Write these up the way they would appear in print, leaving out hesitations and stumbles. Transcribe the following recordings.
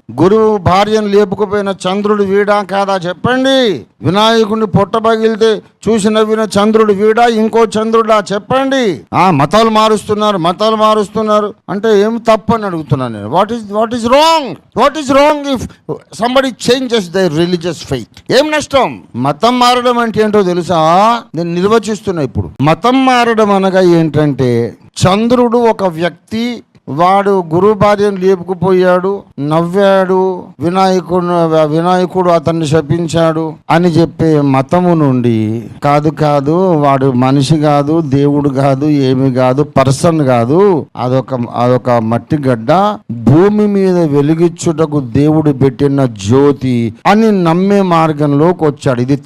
గురువు భార్యను లేపుకుపోయిన చంద్రుడు వీడా కాదా చెప్పండి. వినాయకుడిని పొట్టబగిలితే చూసి నవ్విన చంద్రుడు వీడా ఇంకో చంద్రుడా చెప్పండి. మతాలు మారుస్తున్నారు అంటే ఏం తప్పు అని అడుగుతున్నాను నేను. What is wrong if somebody changes their religious faith? ఏం నష్టం? మతం మారడం అంటే ఏంటో తెలుసా? నేను నిర్వచిస్తున్నా ఇప్పుడు. మతం మారడం అనగా ఏంటంటే, చంద్రుడు ఒక వ్యక్తి, వాడు గురు భార్యను లేపుకుపోయాడు, నవ్వాడు, వినాయకుడు అతన్ని శపించాడు అని చెప్పే మతము నుండి కాదు వాడు మనిషి కాదు, దేవుడు కాదు, ఏమి కాదు, పర్సన్ కాదు, అదొక మట్టి గడ్డ, భూమి మీద వెలిగించుటకు దేవుడు పెట్టిన జ్యోతి అని నమ్మే మార్గంలోకి వచ్చాడు. ఇది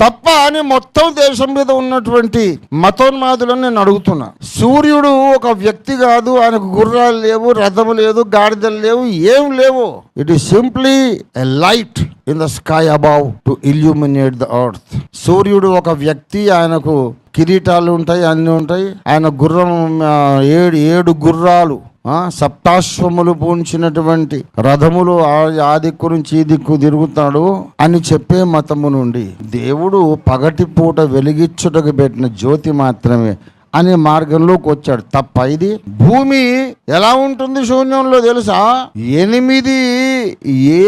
తప్ప అని మొత్తం దేశం మీద ఉన్నటువంటి మతోన్మాదులను నేను అడుగుతున్నా. సూర్యుడు ఒక వ్యక్తి కాదు, ఆయన గుర్రాలు లేవు, రథము లేదు, గాడిదలు లేవు, ఏం లేవు. It is simply a light in the sky above to illuminate the earth. సూర్యుడు ఒక వ్యక్తి, ఆయనకు కిరీటాలు ఉంటాయి, అన్ని ఉంటాయి. ఆయన గుర్రం ఏడు గుర్రాలు, సప్తాశ్వములు పూంచినటువంటి రథములు ఆ దిక్కు నుంచి ఈ దిక్కు తిరుగుతాడు అని చెప్పే మతము నుండి దేవుడు పగటి పూట వెలిగించుటకు పెట్టిన జ్యోతి మాత్రమే అనే మార్గంలోకి వచ్చాడు. తప్ప ఇది? భూమి ఎలా ఉంటుంది శూన్యంలో తెలుసా? 8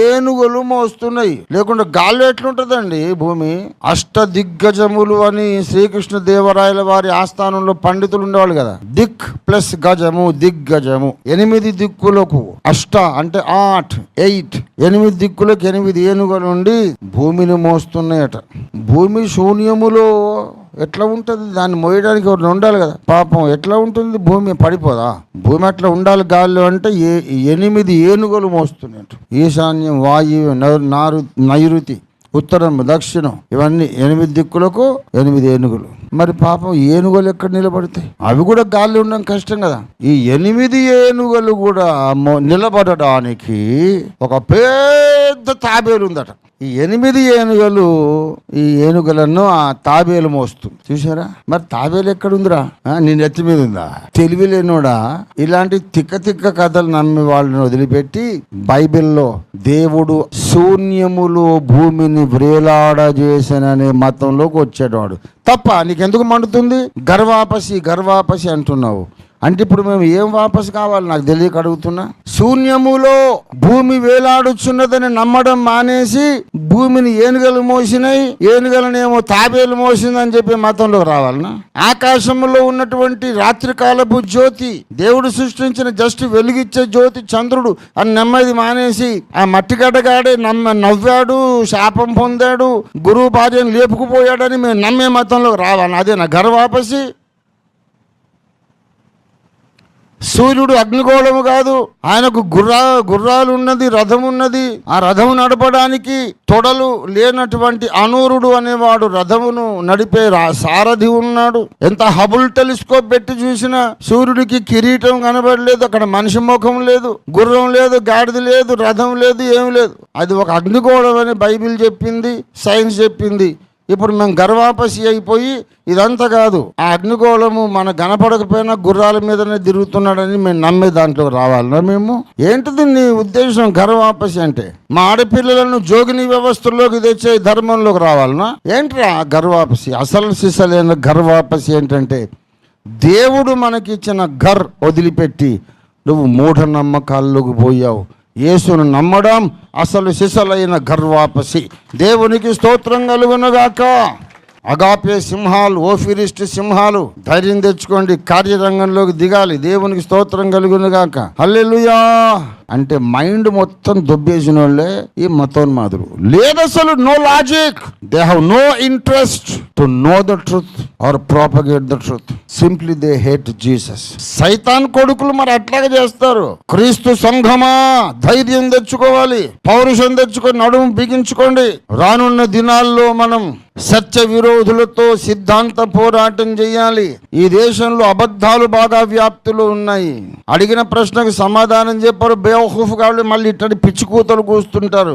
ఏనుగులు మోస్తున్నాయి, లేకుంటే గాల్లో ఎట్లుంటదండి భూమి? అష్టదిగ్గజములు అని శ్రీకృష్ణ దేవరాయల వారి ఆస్థానంలో పండితులు ఉండేవాళ్ళు కదా. దిక్ ప్లస్ గజము, దిగ్గజము. 8 దిక్కులకు, అష్ట అంటే 8 దిక్కులకు 8 ఏనుగులు ఉండి భూమిని మోస్తున్నాయట. భూమి శూన్యములో ఎట్లా ఉంటుంది? దాన్ని మోయడానికి ఒకటి ఉండాలి కదా. పాపం ఎట్లా ఉంటుంది? భూమి పడిపోదా? భూమి అట్లా ఉండాలి గాల్లో అంటే 8 ఏనుగులు మోస్తున్నట్టు. ఈశాన్యం, వాయువు, నైరుతి, ఉత్తరం, దక్షిణం, ఇవన్నీ 8 దిక్కులకు 8 ఏనుగులు. మరి పాపం ఏనుగులు ఎక్కడ నిలబడతాయి? అవి కూడా గాల్లో ఉండడం కష్టం కదా. ఈ 8 ఏనుగులు కూడా నిలబడడానికి ఒక పెద్ద తాబేలు ఉందట. ఈ 8 ఏనుగులు, ఈ ఏనుగులను ఆ తాబేలు మోస్తుంది. చూసారా? మరి తాబేలు ఎక్కడుందిరా? నీ నెత్తి మీద ఉందా? తెలివి లేనోడా ఇలాంటి తిక్క కథలు నమ్మి వాళ్ళని వదిలిపెట్టి బైబిల్లో దేవుడు శూన్యములో భూమిని వ్రేలాడజేసననే మతంలోకి వచ్చేటవాడు. తప్ప నీకెందుకు మండుతుంది? గర్వాపసి అంటున్నావు అంటే ఇప్పుడు మేము ఏం వాపసు కావాలి నాకు తెలియక అడుగుతున్నా. శూన్యములో భూమి వేలాడుచున్నదని నమ్మడం మానేసి భూమిని ఏనుగలు మోసినాయి, ఏనుగలనేమో తాబేలు మోసిందని చెప్పి మతంలోకి రావాలనా? ఆకాశంలో ఉన్నటువంటి రాత్రికాలపు జ్యోతి, దేవుడు సృష్టించిన జస్ట్ వెలుగిచ్చే జ్యోతి చంద్రుడు అని నమ్మది మానేసి ఆ మట్టిగడ్డగాడే నవ్వాడు, శాపం పొందాడు, గురువు భార్యను లేపుకుపోయాడని మేము నమ్మే మతంలోకి రావాలనా? అదే నా గర్వాపసి. సూర్యుడు అగ్నిగోళము కాదు, ఆయనకు గుర్రాలు ఉన్నది, రథం ఉన్నది. ఆ రథము నడపడానికి తొడలు లేనటువంటి అనూరుడు అనేవాడు రథమును నడిపే సారథి ఉన్నాడు. ఎంత హబుల్ టెలిస్కోప్ పెట్టి చూసినా సూర్యుడికి కిరీటం కనబడలేదు, అక్కడ మనిషి ముఖం లేదు, గుర్రం లేదు, గాడిద లేదు, రథం లేదు, ఏం లేదు. అది ఒక అగ్నిగోళం అని బైబిల్ చెప్పింది, సైన్స్ చెప్పింది. ఇప్పుడు మేము గర్వాపసి అయిపోయి ఇదంతా కాదు, ఆ అగ్నిగోళము మన కనపడకపోయినా గుర్రాల మీదనే తిరుగుతున్నాడని మేము నమ్మే దాంట్లో రావాలన్నా? మేము ఏంటిది నీ ఉద్దేశం? గర్వాపసి అంటే మా ఆడపిల్లలను జోగిని వ్యవస్థలోకి తెచ్చే ధర్మంలోకి రావాలన్నా? ఏంట్రా గర్వాపసి? అసలు సిసలైన గర్వాపసి ఏంటంటే, దేవుడు మనకిచ్చిన వదిలిపెట్టి నువ్వు మూఢనమ్మకాల్లోకి పోయావు. యేసును నమ్మడం అసలు సిసలైన గర్వాపసి. దేవునికి స్తోత్రం కలుగునుగాక. అగాపే సింహాలు, ఓఫిరిస్ట్ సింహాలు, ధైర్యం తెచ్చుకోండి, కార్యరంగంలోకి దిగాలి. దేవునికి స్తోత్రం కలుగునుగాక. హల్లెలూయా. అంటే మైండ్ మొత్తం దొబ్బేసిన వాళ్ళే ఈ మతోన్మాదులు. లేదు అసలు no logic, they have no interest to know the truth or propagate the truth. Simply they hate Jesus. సైతాన్ కొడుకులు మరి అట్లాగే చేస్తారు. క్రీస్తు సంఘమా, ధైర్యం తెచ్చుకోవాలి, పౌరుషం తెచ్చుకొని నడుము బిగించుకోండి. రానున్న దినాల్లో మనం సత్య విరోధులతో సిద్ధాంత పోరాటం చేయాలి. ఈ దేశంలో అబద్ధాలు బాగా వ్యాప్తులు ఉన్నాయి. అడిగిన ప్రశ్నకు సమాధానం చెప్పారు బేవకూఫ్, కాబట్టి మళ్ళీ ఇట్టడి పిచ్చి కూతలు కూస్తుంటారు.